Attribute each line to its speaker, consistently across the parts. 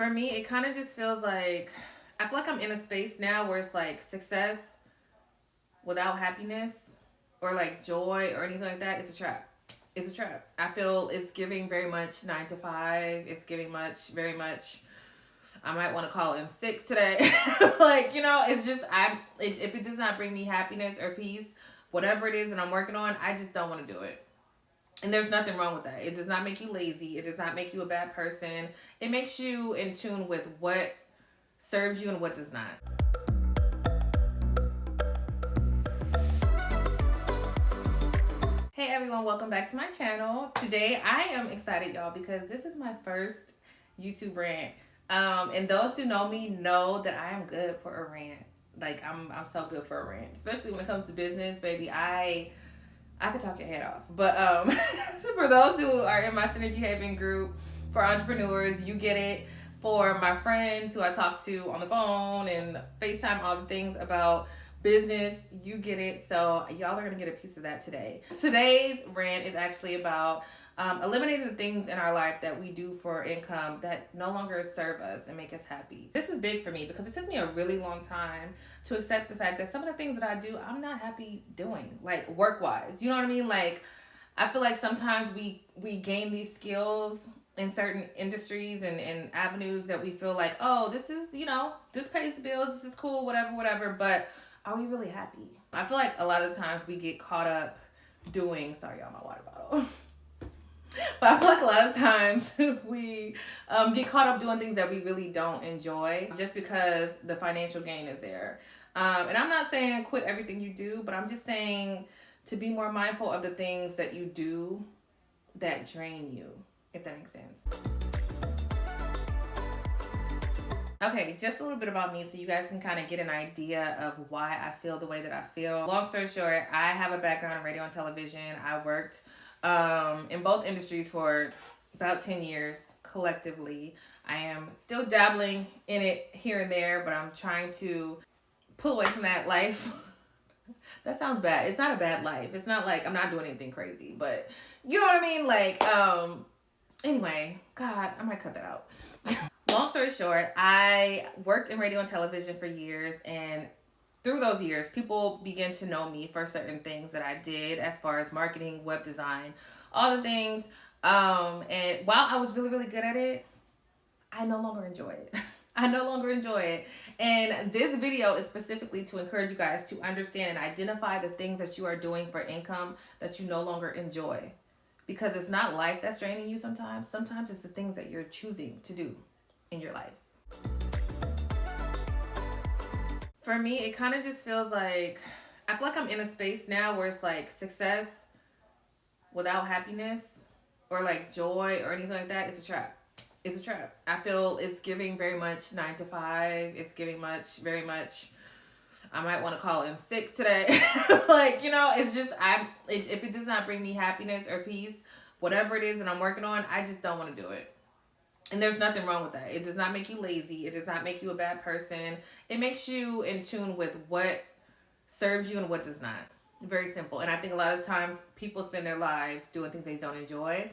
Speaker 1: For me, it kind of just feels like I feel like I'm in a space now where it's like success without happiness or like joy or anything like that. It's a trap. It's a trap. I feel it's giving very much 9 to 5. It's giving very much. I might want to call in sick today. Like, it's just, if it does not bring me happiness or peace, whatever it is that I'm working on, I just don't want to do it. And there's nothing wrong with that. It does not make you lazy. It does not make you a bad person. It makes you in tune with what serves you and what does not. Hey everyone, welcome back to my channel. Today I am excited, y'all, because this is my first YouTube rant. And those who know me know that I am good for a rant. Like I'm so good for a rant, especially when it comes to business, baby. I could talk your head off. But for those who are in my Synergy Haven group, for entrepreneurs, you get it. For my friends who I talk to on the phone and FaceTime, all the things about business, you get it. So y'all are going to get a piece of that today. Today's rant is actually about eliminating the things in our life that we do for income that no longer serve us and make us happy. This is big for me because it took me a really long time to accept the fact that some of the things that I do, I'm not happy doing, like work-wise. You know what I mean? Like, I feel like sometimes we gain these skills in certain industries and avenues that we feel like, oh, this is, this pays the bills, this is cool, whatever. But are we really happy? I feel like a lot of the times we get caught up doing, sorry y'all, my water bottle. But I feel like a lot of times we get caught up doing things that we really don't enjoy just because the financial gain is there. And I'm not saying quit everything you do, but I'm just saying to be more mindful of the things that you do that drain you, if that makes sense. Okay, just a little bit about me so you guys can kind of get an idea of why I feel the way that I feel. Long story short, I have a background in radio and television. I worked in both industries for about 10 years collectively. I am still dabbling in it here and there, but I'm trying to pull away from that life. That sounds bad. It's not a bad life. It's not like I'm not doing anything crazy, but you know what I mean? Like, anyway, God, I might cut that out. Long story short, I worked in radio and television for years, and through those years, people began to know me for certain things that I did as far as marketing, web design, all the things. And while I was really, really good at it, I no longer enjoy it. I no longer enjoy it. And this video is specifically to encourage you guys to understand and identify the things that you are doing for income that you no longer enjoy. Because it's not life that's draining you sometimes. Sometimes it's the things that you're choosing to do in your life. For me, it kind of just feels like I feel like I'm in a space now where it's like success without happiness or like joy or anything like that. It's a trap. It's a trap. I feel it's giving very much 9 to 5. It's giving very much. I might want to call in sick today. Like, it's just, if it does not bring me happiness or peace, whatever it is that I'm working on, I just don't want to do it. And there's nothing wrong with that. It does not make you lazy. It does not make you a bad person. It makes you in tune with what serves you and what does not. Very simple. And I think a lot of times people spend their lives doing things they don't enjoy.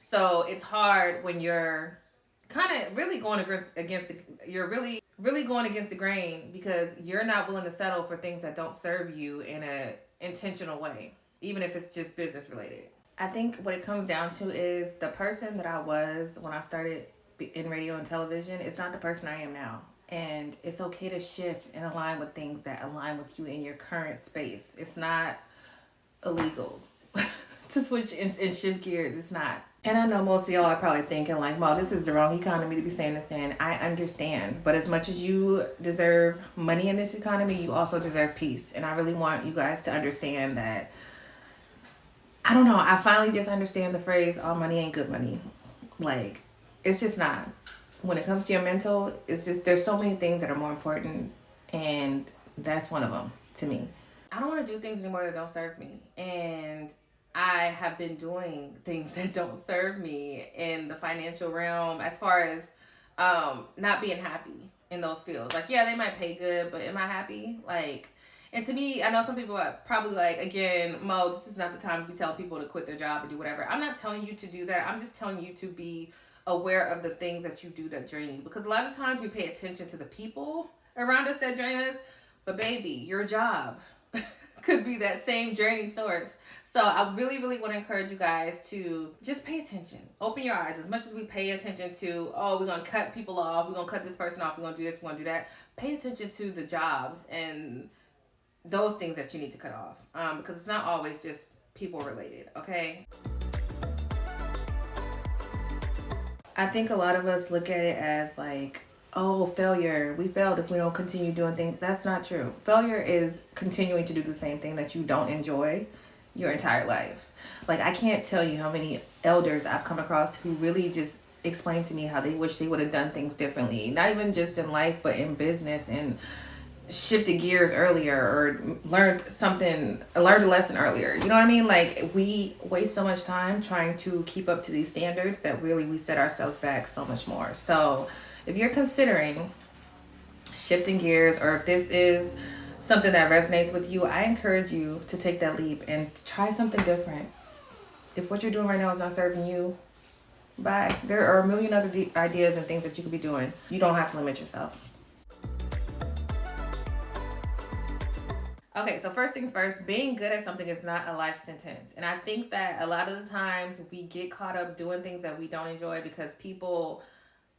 Speaker 1: So it's hard when you're kind of really going you're really going against the grain because you're not willing to settle for things that don't serve you in a intentional way, even if it's just business related. I think what it comes down to is the person that I was when I started in radio and television is not the person I am now. And it's okay to shift and align with things that align with you in your current space. It's not illegal to switch and shift gears. It's not. And I know most of y'all are probably thinking like, "Well, this is the wrong economy to be saying this in." I understand. But as much as you deserve money in this economy, you also deserve peace. And I really want you guys to understand that. I don't know. I finally just understand the phrase, all money ain't good money. Like, it's just not. When it comes to your mental, it's just, there's so many things that are more important. And that's one of them to me. I don't want to do things anymore that don't serve me. And I have been doing things that don't serve me in the financial realm as far as not being happy in those fields. Like, yeah, they might pay good, but am I happy? Like, and to me, I know some people are probably like, again, Mo, this is not the time to be telling people to quit their job or do whatever. I'm not telling you to do that. I'm just telling you to be aware of the things that you do that drain you. Because a lot of times we pay attention to the people around us that drain us, but baby, your job could be that same draining source. So I really, really want to encourage you guys to just pay attention. Open your eyes. As much as we pay attention to, oh, we're going to cut people off, we're going to cut this person off, we're going to do this, we're going to do that. Pay attention to the jobs and those things that you need to cut off. Because it's not always just people related, okay? I think a lot of us look at it as like, oh, failure. We failed if we don't continue doing things. That's not true. Failure is continuing to do the same thing that you don't enjoy your entire life. Like, I can't tell you how many elders I've come across who really just explain to me how they wish they would have done things differently. Not even just in life, but in business, and shifted gears earlier, or learned a lesson earlier. You know what I mean? Like, we waste so much time trying to keep up to these standards that really we set ourselves back so much more. So if you're considering shifting gears, or if this is something that resonates with you, I encourage you to take that leap and try something different. If what you're doing right now is not serving you, bye. There are a million other ideas and things that you could be doing. You don't have to limit yourself. Okay, so first things first, being good at something is not a life sentence. And I think that a lot of the times we get caught up doing things that we don't enjoy because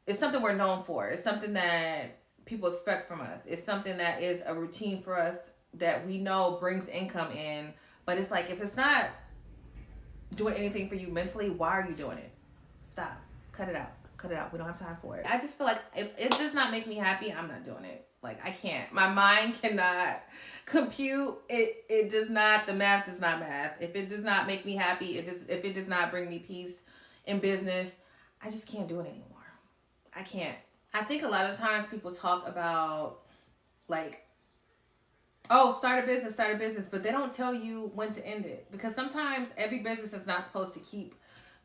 Speaker 1: it's something we're known for. It's something that people expect from us. It's something that is a routine for us that we know brings income in. But it's like, if it's not doing anything for you mentally, why are you doing it? Stop. Cut it out. Cut it out. We don't have time for it. I just feel like if it does not make me happy, I'm not doing it. Like, I can't. My mind cannot compute. It does not. The math does not math. If it does not make me happy, if it does not bring me peace in business, I just can't do it anymore. I can't. I think a lot of times people talk about, like, oh, start a business, but they don't tell you when to end it. Because sometimes every business is not supposed to keep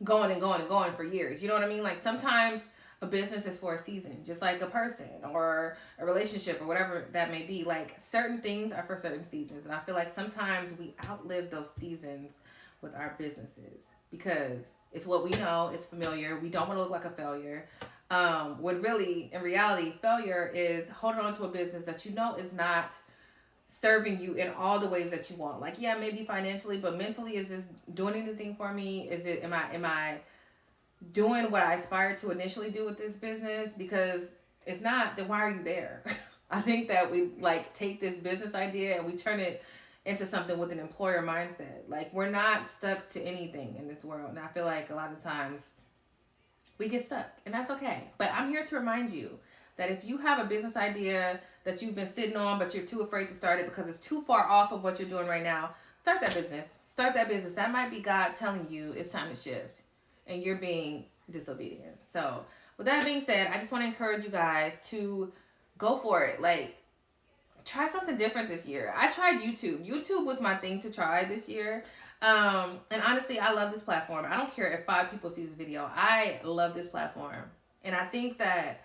Speaker 1: going and going and going for years. You know what I mean? Like, sometimes a business is for a season, just like a person or a relationship or whatever that may be. Like, certain things are for certain seasons. And I feel like sometimes we outlive those seasons with our businesses because it's what we know, it's familiar. We don't want to look like a failure. When really, in reality, failure is holding on to a business that you know is not serving you in all the ways that you want. Like, yeah, maybe financially, but mentally, is this doing anything for me? Am I doing what I aspired to initially do with this business? Because if not, then why are you there? I think that we take this business idea and we turn it into something with an employer mindset. Like, we're not stuck to anything in this world. And I feel like a lot of times we get stuck, and that's okay. But I'm here to remind you that if you have a business idea that you've been sitting on, but you're too afraid to start it because it's too far off of what you're doing right now, start that business. Start that business. That might be God telling you it's time to shift, and you're being disobedient. So with that being said, I just want to encourage you guys to go for it. Like, try something different this year. I tried YouTube. YouTube was my thing to try this year. And honestly, I love this platform. I don't care if 5 people see this video. I love this platform. And I think that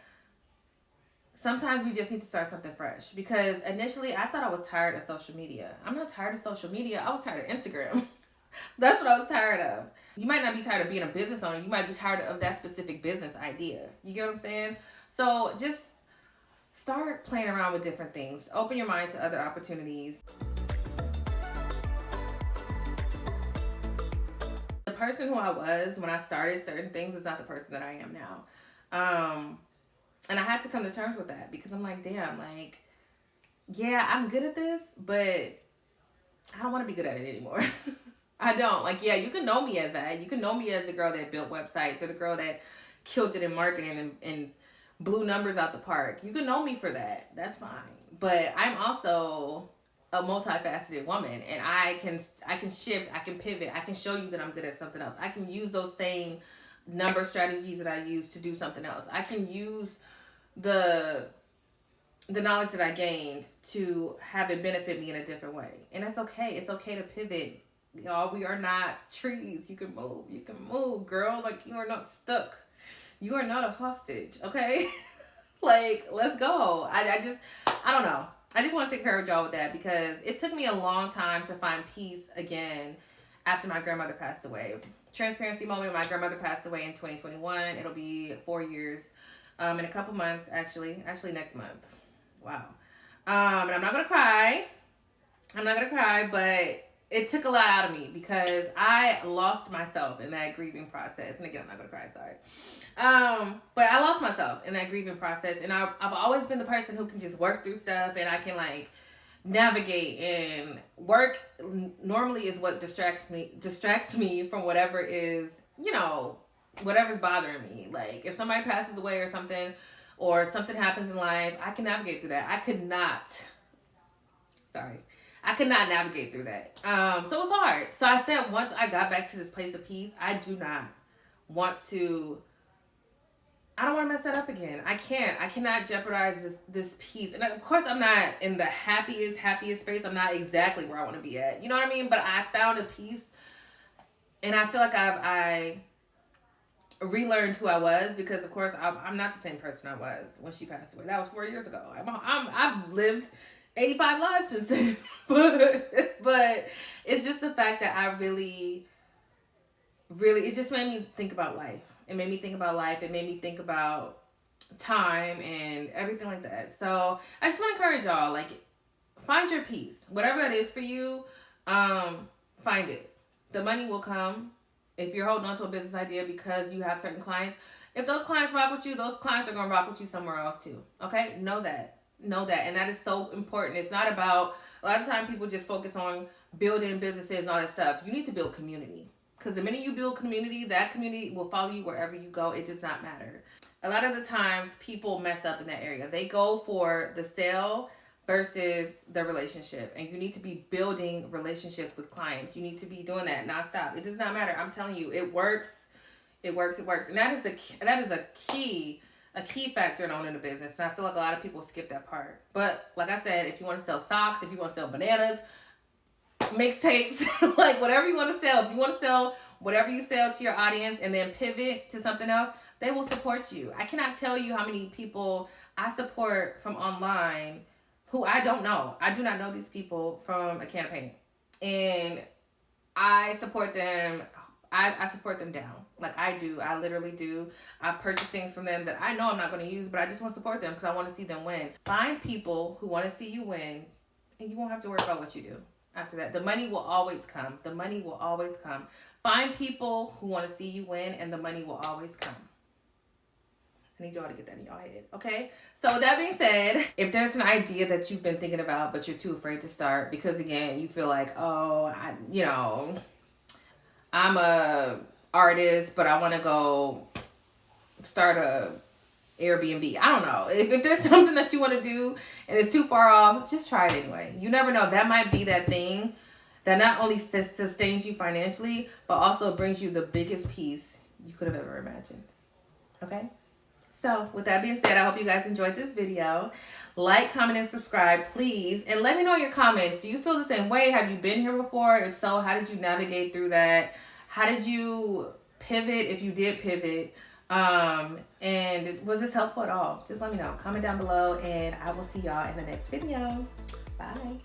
Speaker 1: sometimes we just need to start something fresh. Because initially, I thought I was tired of social media. I'm not tired of social media. I was tired of Instagram. That's what I was tired of. You might not be tired of being a business owner. You might be tired of that specific business idea. You get what I'm saying? So just start playing around with different things. Open your mind to other opportunities. The person who I was when I started certain things is not the person that I am now. And I had to come to terms with that because I'm like, damn, like, yeah, I'm good at this, but I don't want to be good at it anymore. I don't. Like, yeah, you can know me as that. You can know me as the girl that built websites or the girl that killed it in marketing and blew numbers out the park. You can know me for that. That's fine. But I'm also a multifaceted woman, and I can shift, I can pivot, I can show you that I'm good at something else. I can use those same number strategies that I use to do something else. I can use the knowledge that I gained to have it benefit me in a different way. And that's okay. It's okay to pivot. Y'all, we are not trees. You can move. You can move, girl. Like, you are not stuck. You are not a hostage, okay? Like, let's go. I don't know. I just want to encourage y'all with that because it took me a long time to find peace again after my grandmother passed away. transparency moment. My grandmother passed away in 2021. It'll be 4 years in a couple months, actually next month. Wow. And I'm not gonna cry. But it took a lot out of me because I lost myself in that grieving process. And again, I'm not gonna cry, sorry. But I lost myself in that grieving process, and I've always been the person who can just work through stuff, and I can like navigate, and work normally is what distracts me from whatever is, whatever's bothering me. Like if somebody passes away or something happens in life, I can navigate through that. I could not navigate through that. So it was hard. So I said, once I got back to this place of peace, I don't want to mess that up again. I cannot jeopardize this peace. And of course, I'm not in the happiest space. I'm not exactly where I want to be at. You know what I mean? But I found a peace, and I feel like I relearned who I was, because of course I'm not the same person I was when she passed away. That was 4 years ago. I've lived 85 lives since then. but it's just the fact that I really, it just made me think about life. It made me think about life. It made me think about time and everything like that. So I just want to encourage y'all, like, find your peace. Whatever that is for you, find it. The money will come if you're holding on to a business idea because you have certain clients. If those clients rock with you, those clients are going to rock with you somewhere else too. Okay? Know that. And that is so important. It's not about, a lot of times people just focus on building businesses and all that stuff. You need to build community. Because the minute you build community, that community will follow you wherever you go. It does not matter. A lot of the times people mess up in that area. They go for the sale versus the relationship. And you need to be building relationships with clients. You need to be doing that nonstop. It does not matter. I'm telling you, it works. And that is a key factor in owning a business. And I feel like a lot of people skip that part. But like I said, if you want to sell socks, if you want to sell bananas, mixtapes, like whatever you want to sell, if you want to sell whatever you sell to your audience and then pivot to something else, they will support you. I cannot tell you how many people I support from online who I don't know. I do not know these people from a can of paint. And I support them. I support them down. Like I do. I literally do. I purchase things from them that I know I'm not going to use, but I just want to support them because I want to see them win. Find people who want to see you win, and you won't have to worry about what you do. After that, the money will always come. Find people who want to see you win, and the money will always come. I need y'all to get that in y'all head, okay? So with that being said, if there's an idea that you've been thinking about, but you're too afraid to start because, again, you feel like, I'm a artist, but I want to go start a Airbnb. I don't know. If there's something that you want to do and it's too far off, just try it anyway. You never know. That might be that thing that not only sustains you financially, but also brings you the biggest peace you could have ever imagined. Okay? So with that being said, I hope you guys enjoyed this video. Like, comment, and subscribe, please. And let me know in your comments. Do you feel the same way? Have you been here before? If so, how did you navigate through that? How did you pivot if you did pivot? And was this helpful at all? Just let me know. Comment down below, and I will see y'all in the next video. Bye.